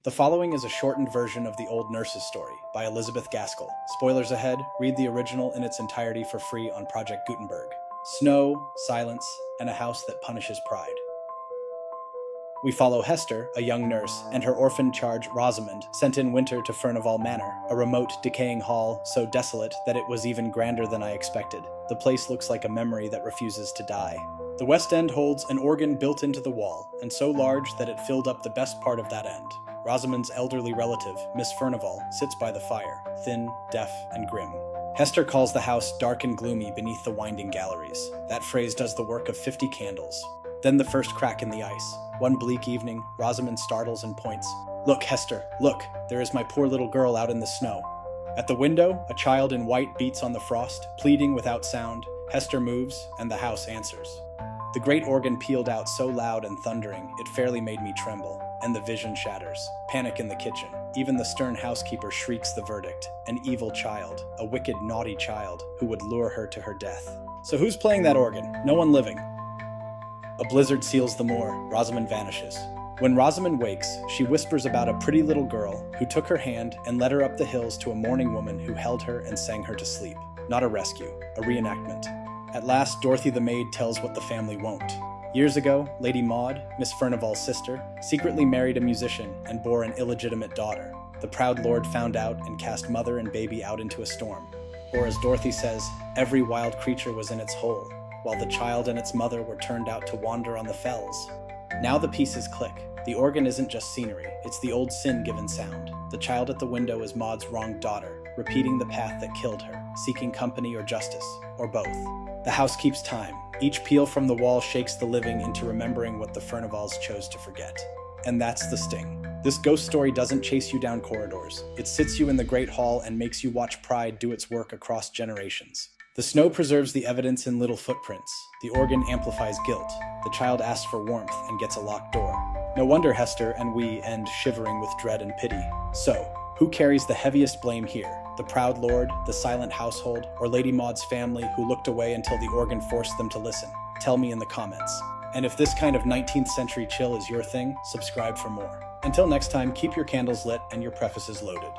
The following is a shortened version of The Old Nurse's Story by Elizabeth Gaskell. Spoilers ahead, read the original in its entirety for free on Project Gutenberg. Snow, silence, and a house that punishes pride. We follow Hester, a young nurse, and her orphan charge Rosamond, sent in winter to Furnival Manor, a remote, decaying hall so desolate that it was even grander than I expected. The place looks like a memory that refuses to die. The West End holds an organ built into the wall, and so large that it filled up the best part of that end. Rosamond's elderly relative, Miss Furnival, sits by the fire, thin, deaf, and grim. Hester calls the house dark and gloomy beneath the winding galleries. That phrase does the work of 50 candles. Then the first crack in the ice. One bleak evening, Rosamond startles and points. "Look, Hester, look, there is my poor little girl out in the snow." At the window, a child in white beats on the frost, pleading without sound. Hester moves, and the house answers. The great organ pealed out so loud and thundering, it fairly made me tremble, and the vision shatters. Panic in the kitchen. Even the stern housekeeper shrieks the verdict. An evil child, a wicked, naughty child, who would lure her to her death. So who's playing that organ? No one living. A blizzard seals the moor. Rosamond vanishes. When Rosamond wakes, she whispers about a pretty little girl who took her hand and led her up the hills to a mourning woman who held her and sang her to sleep. Not a rescue, a reenactment. At last, Dorothy the maid tells what the family won't. Years ago, Lady Maud, Miss Furnival's sister, secretly married a musician and bore an illegitimate daughter. The proud lord found out and cast mother and baby out into a storm. Or as Dorothy says, every wild creature was in its hole, while the child and its mother were turned out to wander on the fells. Now the pieces click. The organ isn't just scenery, it's the old sin-given sound. The child at the window is Maud's wronged daughter, repeating the path that killed her, seeking company or justice, or both. The house keeps time. Each peal from the wall shakes the living into remembering what the Furnivals chose to forget. And that's the sting. This ghost story doesn't chase you down corridors. It sits you in the great hall and makes you watch pride do its work across generations. The snow preserves the evidence in little footprints. The organ amplifies guilt. The child asks for warmth and gets a locked door. No wonder Hester and we end shivering with dread and pity. So, who carries the heaviest blame here? The proud lord, the silent household, or Lady Maud's family who looked away until the organ forced them to listen? Tell me in the comments. And if this kind of 19th century chill is your thing, subscribe for more. Until next time, keep your candles lit and your prefaces loaded.